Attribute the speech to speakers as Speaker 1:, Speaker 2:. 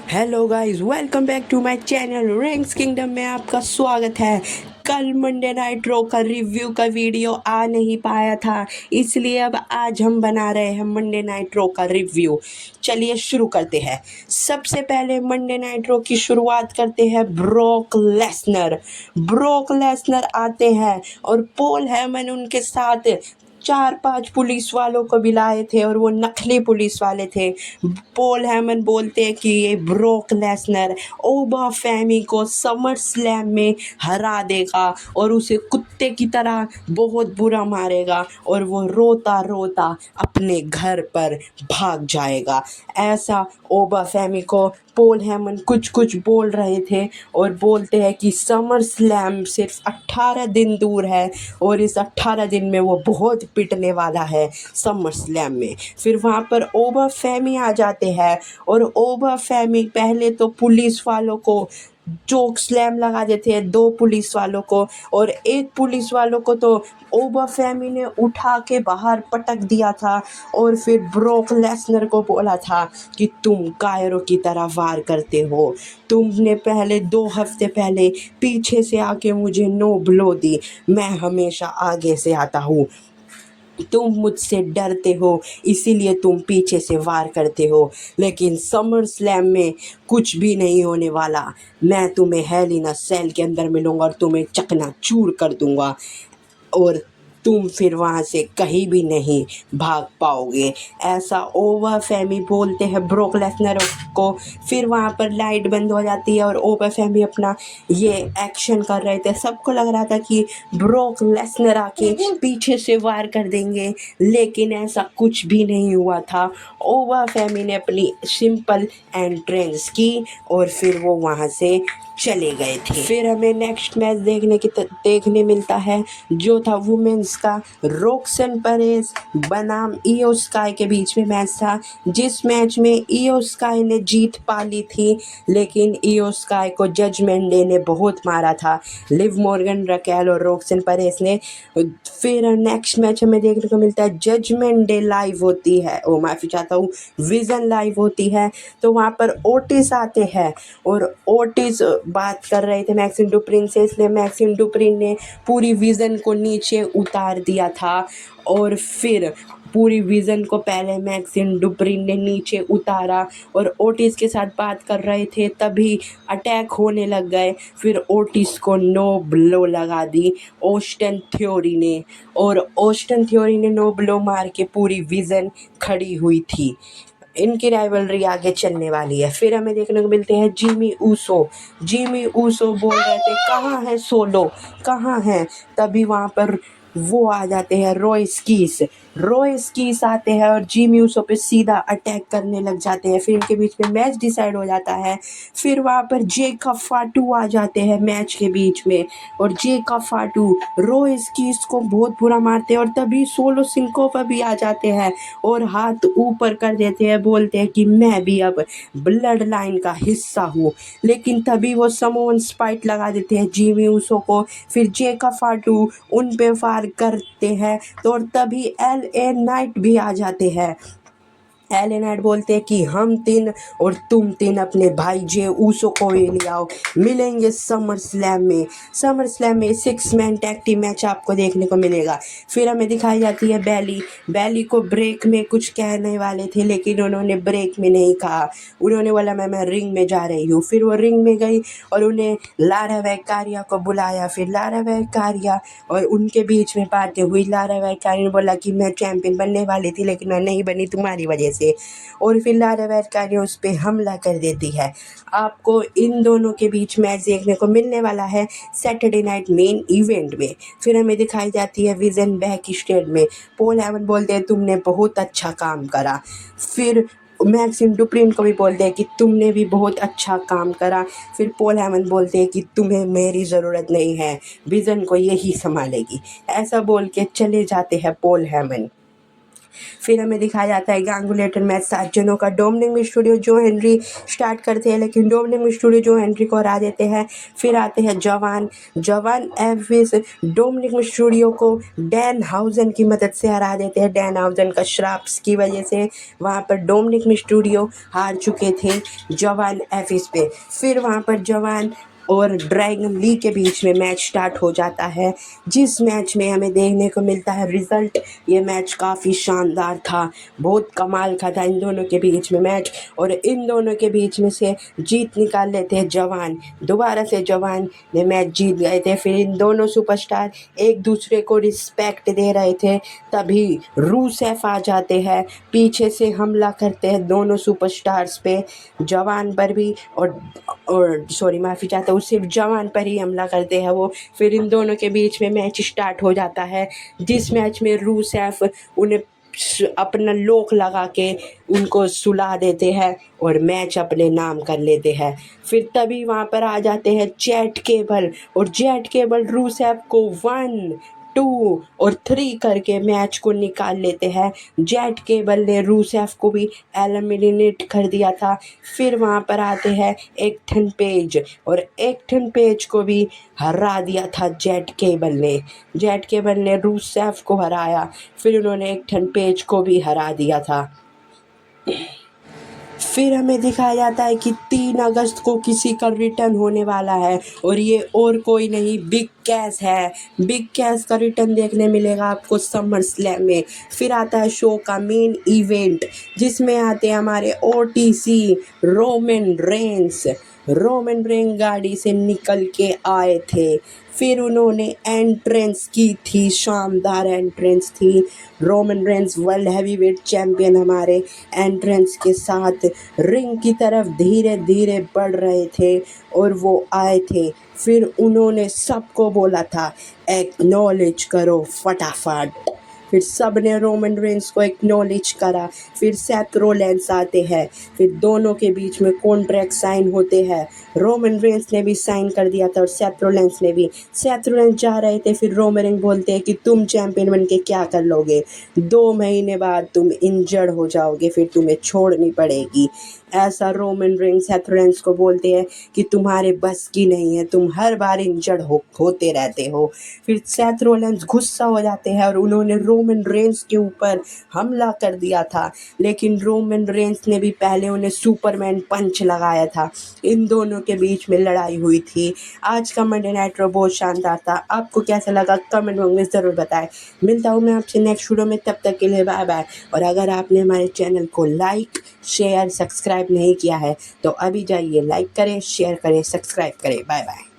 Speaker 1: Hello guys, welcome back to my channel Ranks Kingdom में आपका स्वागत है। कल मंडे नाइट रो का रिव्यू का वीडियो आ नहीं पाया था, इसलिए अब आज हम बना रहे हैं मंडे नाइट रो का रिव्यू। चलिए शुरू करते हैं। सबसे पहले मंडे नाइट रो की शुरुआत करते हैं ब्रोक लेसनर आते हैं और पॉल हेमन उनके साथ 4-5 पुलिस वालों को भी लाए थे और वो नकली पुलिस वाले थे। पॉल हेमन बोलते हैं कि ये ब्रोक लेसनर ओबा फेमी को समर स्लैम में हरा देगा और उसे कुत्ते की तरह बहुत बुरा मारेगा और वो रोता रोता अपने घर पर भाग जाएगा। ऐसा ओबा फेमी को पॉल हेमन कुछ कुछ बोल रहे थे और बोलते हैं कि समर स्लैम सिर्फ 18 दिन दूर है और इस 18 दिन में वो बहुत पिटने वाला है समर स्लैम में। फिर वहाँ पर ओबा फेमी आ जाते हैं और ओबा फेमी पहले तो पुलिस वालों को चोक स्लैम लगा देते हैं, 2 पुलिस वालों को, और एक पुलिस वालों को तो ओबा फेमी ने उठा के बाहर पटक दिया था और फिर ब्रोक लेसनर को बोला था कि तुम कायरों की तरह वार करते हो, तुमने पहले 2 हफ्ते पहले पीछे से आके मुझे नो ब्लो दी, मैं हमेशा आगे से आता हूँ, तुम मुझसे डरते हो इसीलिए तुम पीछे से वार करते हो, लेकिन समर स्लैम में कुछ भी नहीं होने वाला, मैं तुम्हें हेल इन अ सेल के अंदर मिलूंगा और तुम्हें चकनाचूर कर दूंगा और तुम फिर वहाँ से कहीं भी नहीं भाग पाओगे। ऐसा ओबा फेमी बोलते हैं ब्रोक लेसनर को। फिर वहाँ पर लाइट बंद हो जाती है और ओबा फेमी अपना ये एक्शन कर रहे थे। सबको लग रहा था कि ब्रोक लेसनर आके पीछे से वार कर देंगे, लेकिन ऐसा कुछ भी नहीं हुआ था। ओबा फेमी ने अपनी सिंपल एंट्रेंस की और फिर वो वहाँ से चले गए थे। फिर हमें नेक्स्ट मैच देखने मिलता है जो था वुमेन्स का। रोक्सन परेज बनाम इयो स्काई के बीच में मैच था, जिस मैच में इयो स्काई ने जीत पा ली थी, लेकिन इयो स्काई को जजमेंट डे ने बहुत मारा था, लिव मॉर्गन, रकेल और रोक्सन परेज ने। फिर नेक्स्ट मैच हमें देखने को मिलता है जजमेंट डे लाइव होती है, माफ़ी चाहता हूँ, विजन लाइव होती है, तो वहाँ पर ओटिस आते हैं और ओटिस बात कर रहे थे मैक्सिम डुप्रिन से, इसलिए मैक्सिम डुप्रिन ने पूरी विज़न को नीचे उतार दिया था और फिर पूरी विज़न को पहले मैक्सिम डुप्रिन ने नीचे उतारा और ओटिस के साथ बात कर रहे थे, तभी अटैक होने लग गए। फिर ओटिस को नो ब्लो लगा दी ऑस्टिन थ्योरी ने और ऑस्टिन थ्योरी ने नो ब्लो मार के पूरी विज़न खड़ी हुई थी। इनकी राइवलरी आगे चलने वाली है। फिर हमें देखने को मिलते हैं जिमी ऊसो बोल रहे थे कहाँ है सोलो, कहाँ है, तभी वहाँ पर वो आ जाते हैं रॉय स्कीस आते हैं और जिमी ऊसो पे सीधा अटैक करने लग जाते हैं। फिर इनके बीच में मैच डिसाइड हो जाता है। फिर वहाँ पर जेकब फाटू आ जाते हैं मैच के बीच में और जेकब फाटू रॉय स्कीस को बहुत बुरा मारते हैं और तभी सोलो सिंकोपा भी आ जाते हैं और हाथ ऊपर कर देते हैं, बोलते हैं कि मैं भी अब ब्लड लाइन का हिस्सा हूँ, लेकिन तभी वो समोन स्पाइट लगा देते हैं जिमी ऊसो को। फिर जेकब फाटू उन पे फार करते हैं तो और तभी LA नाइट भी आ जाते हैं। LA नाइट बोलते हैं कि हम 3 और तुम 3 अपने भाई जे ऊसो को भी ले आओ, मिलेंगे समर स्लैम में 6 मैन टैग टीम मैच आपको देखने को मिलेगा। फिर हमें दिखाई जाती है बैली को ब्रेक में कुछ कहने वाले थे, लेकिन उन्होंने ब्रेक में नहीं कहा, उन्होंने बोला मैं रिंग में जा रही हूँ। फिर वो रिंग में गई और उन्हें लारा वैकारिया को बुलाया। फिर लारा वैकारिया और उनके बीच में बातें हुई। लारा वैकारिया ने बोला कि मैं चैंपियन बनने वाली थी, लेकिन मैं नहीं बनी तुम्हारी वजह से, और फिर लारा वैकारिया उस पर हमला कर देती है। आपको इन दोनों के बीच मैच देखने को मिलने वाला है सैटरडे नाइट मेन इवेंट में। फिर हमें दिखाई जाती है विजन बैक स्टेज में। पॉल हेमन बोलते हैं तुमने बहुत अच्छा काम करा। फिर मैक्सिम डुप्रिन को भी बोलते हैं कि तुमने भी बहुत अच्छा काम करा। फिर पॉल हेमन बोलते हैं कि तुम्हें मेरी ज़रूरत नहीं है, विजन को यही संभालेगी। ऐसा बोल के चले जाते हैं पॉल हेमन। फिर हमें दिखाया जाता है गांगुलेटर मैच 7 जनों का। डोमिनिक मिस्टीरियो जो हेनरी स्टार्ट करते हैं, लेकिन डोमिनिक मिस्टीरियो जो हेनरी को हरा देते हैं। फिर आते हैं जवान एविस डोमिनिक मिस्टीरियो को डैन हाउजन की मदद से हरा देते हैं। डैन हाउजन का श्राप्स की वजह से वहाँ पर डोमिनिक मिस्टीरियो हार चुके थे जवान एविस पे। फिर वहाँ पर जवान और ड्रैगन ली के बीच में मैच स्टार्ट हो जाता है, जिस मैच में हमें देखने को मिलता है रिज़ल्ट। ये मैच काफ़ी शानदार था, बहुत कमाल का था इन दोनों के बीच में मैच, और इन दोनों के बीच में से जीत निकाल लेते हैं जवान। दोबारा से जवान ने मैच जीत गए थे। फिर इन दोनों सुपरस्टार एक दूसरे को रिस्पेक्ट दे रहे थे, तभी रूसेफ आ जाते हैं, पीछे से हमला करते हैं दोनों सुपरस्टार्स पे, जवान पर भी और सॉरी माफ़ी चाहता हूँ, सिर्फ जवान पर ही हमला करते हैं वो। फिर इन दोनों के बीच में मैच स्टार्ट हो जाता है, जिस मैच में रूसेफ उन्हें अपना लोक लगा के उनको सुला देते हैं और मैच अपने नाम कर लेते हैं। फिर तभी वहाँ पर आ जाते हैं चैट केबल, और चैट केबल रूसेफ को 1, 2 और 3 करके मैच को निकाल लेते हैं। चैट केबल ने रूसेफ को भी एलिमिनेट कर दिया था। फिर वहाँ पर आते हैं एक्टन पेज, और एक्टन पेज को भी हरा दिया था चैट केबल ने। चैट केबल ने रूसेफ को हराया, फिर उन्होंने एक्टन पेज को भी हरा दिया था। फिर हमें दिखाया जाता है कि 3 अगस्त को किसी का रिटर्न होने वाला है, और ये और कोई नहीं बिग कैश है। बिग कैश का रिटर्न देखने मिलेगा आपको समर स्लैम में। फिर आता है शो का मेन इवेंट, जिसमें आते हैं हमारे ओटीसी रोमन रेंस गाड़ी से निकल के आए थे। फिर उन्होंने एंट्रेंस की थी, शानदार एंट्रेंस थी। Roman Reigns world heavyweight champion हमारे एंट्रेंस के साथ रिंग की तरफ धीरे धीरे बढ़ रहे थे, और वो आए थे। फिर उन्होंने सबको बोला था एक्नॉलेज करो फटाफट। फिर सब ने रोमन रेंस को एक्नॉलेज करा। फिर सेथ रोलेंस आते हैं, फिर दोनों के बीच में कॉन्ट्रैक्ट साइन होते हैं। रोमन रेंस ने भी साइन कर दिया था और सेथ रोलेंस ने भी। सेथ रोलेंस जा रहे थे, फिर रोमन रेंस बोलते हैं कि तुम चैंपियन बन के क्या कर लोगे, 2 महीने बाद तुम इंजर्ड हो जाओगे, फिर तुम्हें छोड़नी पड़ेगी। ऐसा रोमन रेंस सेथ रोलेंस को बोलते हैं कि तुम्हारे बस की नहीं है, तुम हर बार इंजर्ड होते रहते हो। फिर सेथ रोलेंस गुस्सा हो जाते हैं और उन्होंने रोमन रेंस के ऊपर हमला कर दिया था, लेकिन रोमन रेंस ने भी पहले उन्हें सुपरमैन पंच लगाया था। इन दोनों के बीच में लड़ाई हुई थी। आज का मंडे नाइट रो बहुत शानदार था। आपको कैसा लगा कमेंट बॉक्स में ज़रूर बताएं। मिलता हूँ मैं आपसे नेक्स्ट वीडियो में, तब तक के लिए बाय बाय। और अगर आपने हमारे चैनल को लाइक शेयर सब्सक्राइब नहीं किया है तो अभी जाइए लाइक करें, शेयर करें, सब्सक्राइब करें। Bye bye.